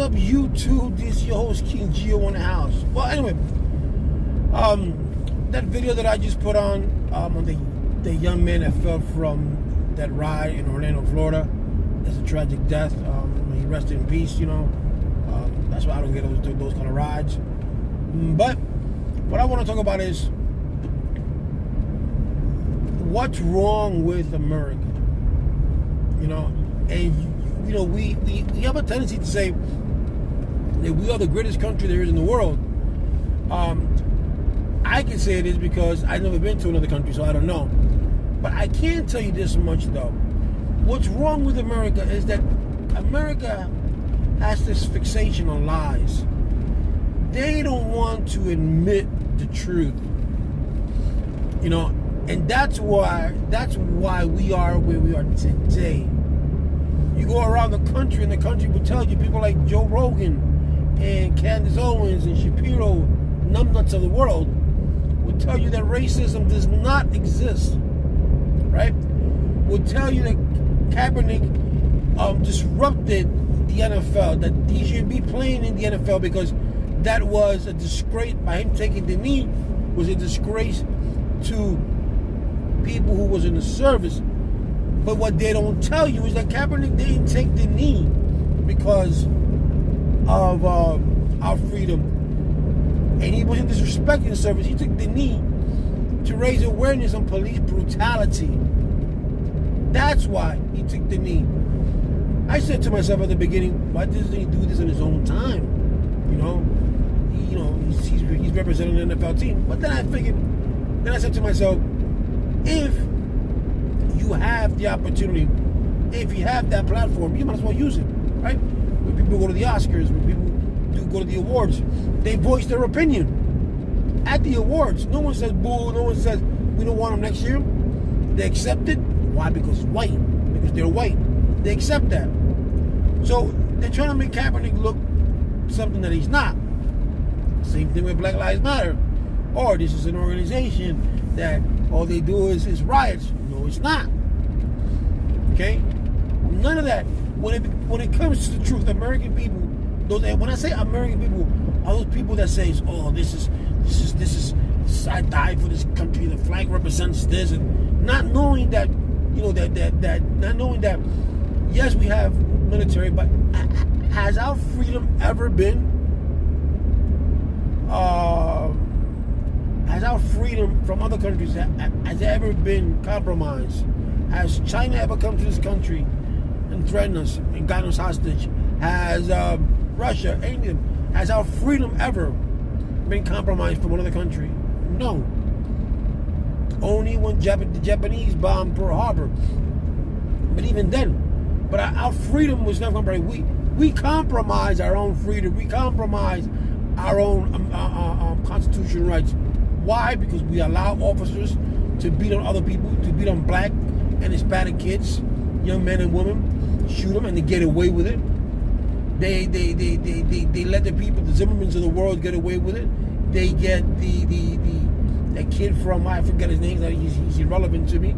up, YouTube? This is your host, King Geo, in the house. Well, anyway, that video that I just put on the young man that fell from that ride in Orlando, Florida, it's a tragic death. He rested in peace, you know. That's why I don't get those kind of rides. But what I want to talk about is what's wrong with America. You know, and you know we have a tendency to say that we are the greatest country there is in the world. I can say it is because I've never been to another country, so I don't know. But I can tell you this much though. What's wrong with America is that America has this fixation on lies. They don't want to admit the truth. You know, and that's why we are where we are today. You go around the country and the country will tell you, people like Joe Rogan and Candace Owens and Shapiro, numbnuts of the world, will tell you that racism does not exist. Right? Will tell you that Kaepernick disrupted the NFL, that he shouldn't be playing in the NFL because that was a disgrace. By him taking the knee was a disgrace to people who was in the service. But what they don't tell you is that Kaepernick didn't take the knee because of our freedom. And he wasn't disrespecting the service. He took the knee to raise awareness on police brutality. That's why he took the knee. I said to myself at the beginning, why doesn't he do this in his own time? He's representing an NFL team. But then I said to myself, if you have the opportunity, if you have that platform, you might as well use it, right? When people go to the Oscars, when people go to the awards, they voice their opinion at the awards. No one says boo. No one says we don't want them next year. They accept it. Why? Because it's white. Because they're white. They accept that. So they're trying to make Kaepernick look something that he's not. Same thing with Black Lives Matter. Or this is an organization that all they do is riots. No, it's not. Okay? None of that. When it comes to the truth, American people, when I say American people, are those people that say, oh, this is I died for this country, the flag represents this, and not knowing that, not knowing that, yes, we have military, but has our freedom ever been has our freedom from other countries has ever been compromised? Has China ever come to this country and threatened us and gotten us hostage? Has Russia, England, has our freedom ever been compromised from another country? No. Only when the Japanese bombed Pearl Harbor. But even then, our freedom was never compromised. We compromise our own freedom. We compromise our own constitutional rights. Why? Because we allow officers to beat on other people, to beat on black and Hispanic kids, young men and women, shoot them, and they get away with it. They let the people, the Zimmermans of the world, get away with it. They get that kid from, I forget his name, he's irrelevant to me.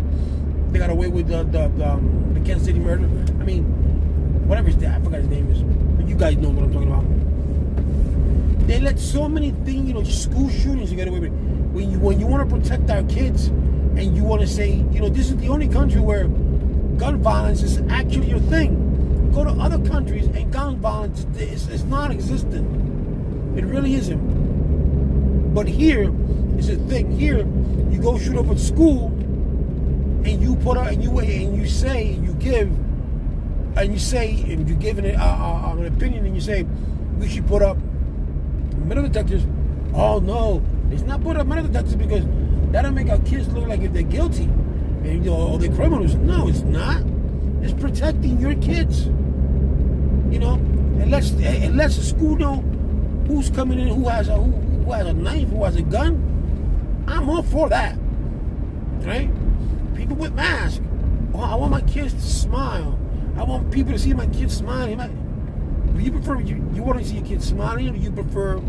They got away with the Kansas City murder. I mean, whatever his name, I forgot his name is. But you guys know what I'm talking about. They let so many things, school shootings, you get away with it. When you want to protect our kids, and you want to say, this is the only country where gun violence is actually your thing. Go to other countries and gun violence is non-existent. It really isn't. But here is a thing. Here, you go shoot up a school, and you put out, and you say, and you give, and you say, and you're giving it an opinion, and you say, we should put up metal detectors. Oh no, it's not put up metal detectors because that'll make our kids look like if they're guilty and they're criminals. No, it's not. It's protecting your kids. It lets the school know who's coming in, who has a knife, who has a gun. I'm all for that. Right? People with masks. Oh, I want my kids to smile. I want people to see my kids smiling. Do you prefer you want to see your kid smiling, or you prefer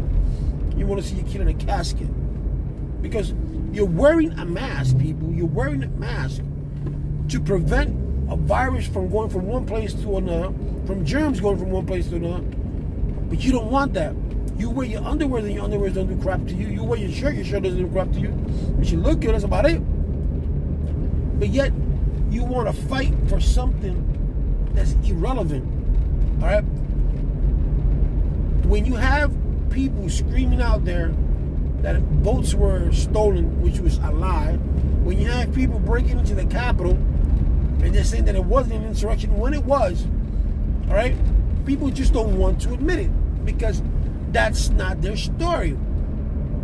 you want to see your kid in a casket? Because you're wearing a mask, people. You're wearing a mask to prevent a virus from going from one place to another, from germs going from one place to another, But you don't want that. You wear your underwear, and your underwear don't do crap to you. You wear your shirt doesn't do crap to you. You should look good, that's about it. But yet, you want to fight for something that's irrelevant. All right? When you have people screaming out there that votes were stolen, which was a lie, when you have people breaking into the Capitol and they're saying that it wasn't an insurrection when it was, all right? People just don't want to admit it because that's not their story.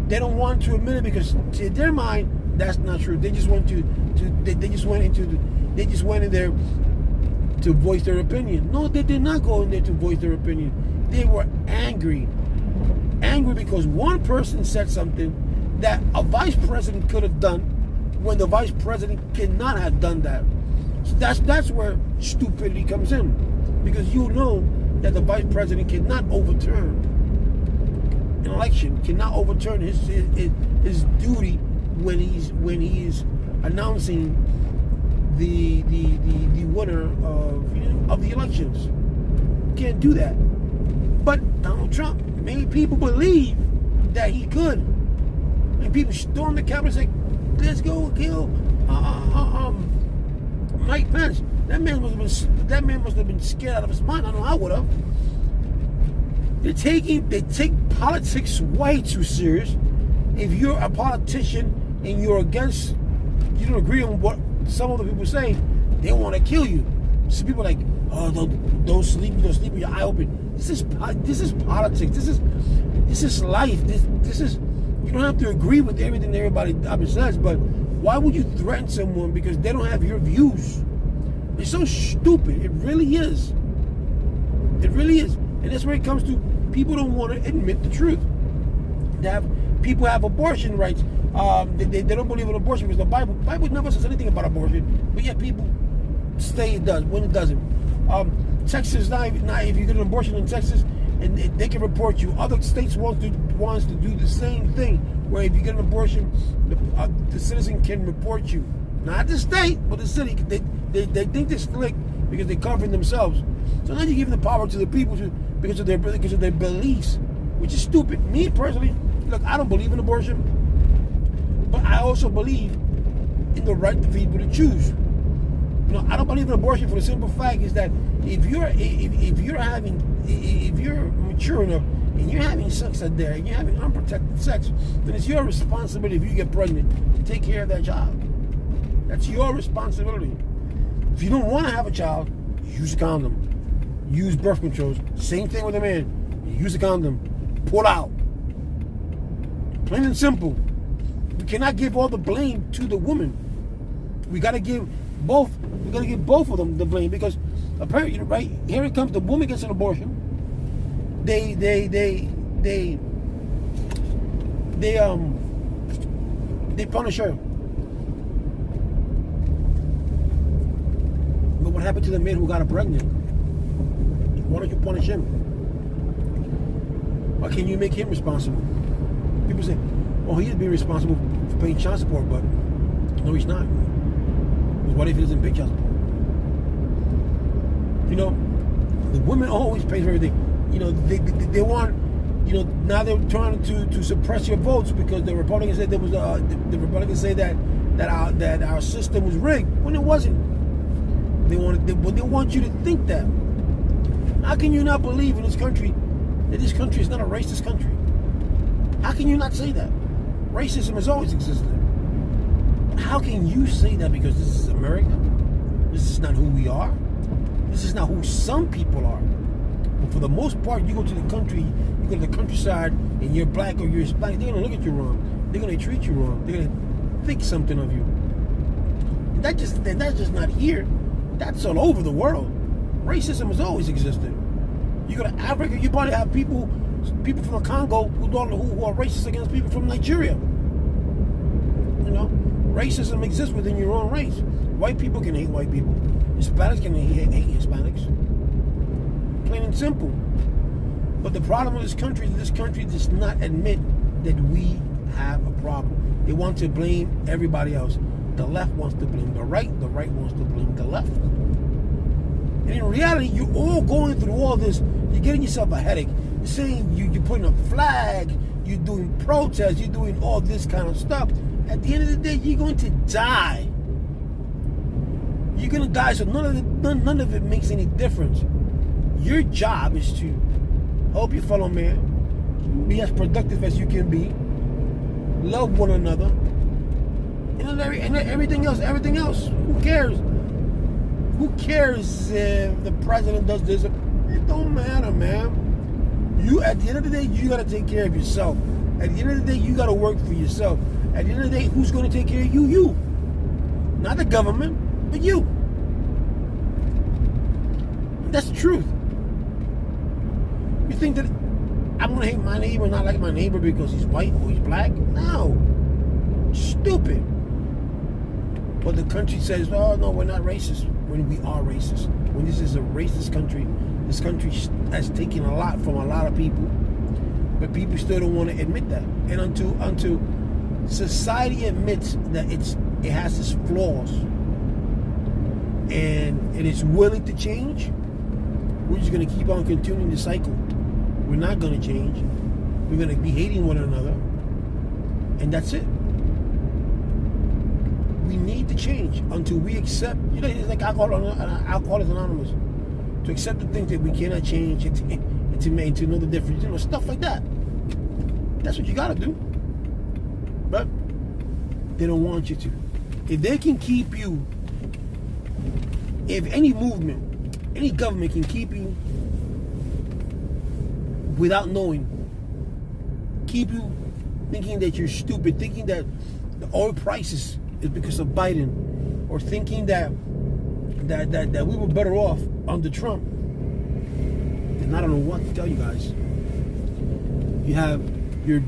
They don't want to admit it because to their mind, that's not true. They just want they just went in there to voice their opinion. No, they did not go in there to voice their opinion. They were angry because one person said something that a vice president could have done when the vice president cannot have done that. So that's where stupidity comes in, because you know that the vice president cannot overturn an election, cannot overturn his duty when he's announcing the winner of the elections. Can't do that. But Donald Trump made people believe that he could, and people stormed the Capitol and said, "Let's go kill Mike Pence." That man must have been scared out of his mind. I know I would have. They take politics way too serious. If you're a politician and you don't agree on what some of the people say, they want to kill you. So people are like, "Oh, don't sleep with your eye open." This is politics. This is life. This is, you don't have to agree with everything everybody says, but why would you threaten someone because they don't have your views? It's so stupid. It really is. It really is. And that's where it comes to, people don't want to admit the truth. People have abortion rights. They don't believe in abortion because the Bible never says anything about abortion, but yet people say it does when it doesn't. Texas now, if you get an abortion in Texas, and they can report you. Other states wants to do the same thing, where if you get an abortion, the citizen can report you. Not the state, but the city. They think they're slick because they're covering themselves. So now you're giving the power to the people because of their beliefs, which is stupid. Me personally, look, I don't believe in abortion, but I also believe in the right for people to choose. I don't believe in abortion for the simple fact is that if you're mature enough and you're having sex out there and you're having unprotected sex, then it's your responsibility if you get pregnant to take care of that child. That's your responsibility. If you don't want to have a child, use a condom. Use birth controls. Same thing with a man. Use a condom. Pull out. Plain and simple. We cannot give all the blame to the woman. We got to give both. We got to give both of them the blame, because apparently, right here it comes. The woman gets an abortion. They punish her. But what happened to the man who got her pregnant? Why don't you punish him? Why can't you make him responsible? People say, "Oh, he is being responsible for paying child support," but no, he's not. What if he doesn't pay child support? The women always pay for everything. They want. Now they're trying to suppress your votes because the Republicans said the Republicans say that our system was rigged when it wasn't. They want you to think that. How can you not believe in this country that this country is not a racist country? How can you not say that? Racism has always existed. How can you say that? Because this is America? This is not who we are. This is not who some people are. But for the most part, you go to the country, you go to the countryside, and you're black or you're Hispanic, they're going to look at you wrong. They're going to treat you wrong. They're going to think something of you. And that's just not here. That's all over the world. Racism has always existed. You go to Africa, you probably have people from the Congo who are racist against people from Nigeria. Racism exists within your own race. White people can hate white people. Hispanics can hate Hispanics. Plain and simple. But the problem with this country does not admit that we have a problem. They want to blame everybody else. The left wants to blame the right wants to blame the left. And in reality, you're all going through all this. You're getting yourself a headache. saying you're putting up flag, you're doing protests, you're doing all this kind of stuff. At the end of the day, you're going to die. You're going to die, so none of it makes any difference. Your job is to help your fellow man, be as productive as you can be, love one another, and everything else. Who cares? Who cares if the president does this? It don't matter, man. You, at the end of the day, you got to take care of yourself. At the end of the day, you got to work for yourself. At the end of the day, who's going to take care of you? You. Not the government, but you. That's the truth. You think that I'm going to hate my neighbor and not like my neighbor because he's white or he's black? No. Stupid. But the country says, oh, no, we're not racist. When we are racist. When this is a racist country, this country has taken a lot from a lot of people. But people still don't want to admit that. And until society admits that it has its flaws and it's willing to change, we're just going to keep on continuing the cycle. We're not going to change. We're going to be hating one another. And that's it. We need to change until we accept, it's like Alcoholics Anonymous. To accept the things that we cannot change and to know the difference, stuff like that. That's what you got to do. But they don't want you to. If they can keep you, if any movement, any government can keep you without knowing, keep you thinking that you're stupid, thinking that the oil prices is because of Biden, or thinking that we were better off under Trump, then I don't know what to tell you guys. You're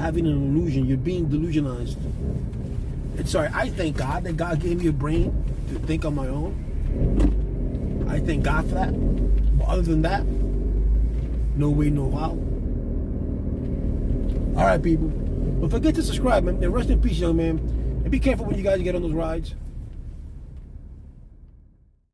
having an illusion. You're being delusionized. And sorry, I thank God that God gave me a brain to think on my own. I thank God for that. But other than that, no way, no how. All right, people. Don't forget to subscribe, man. And rest in peace, young man. And be careful when you guys get on those rides.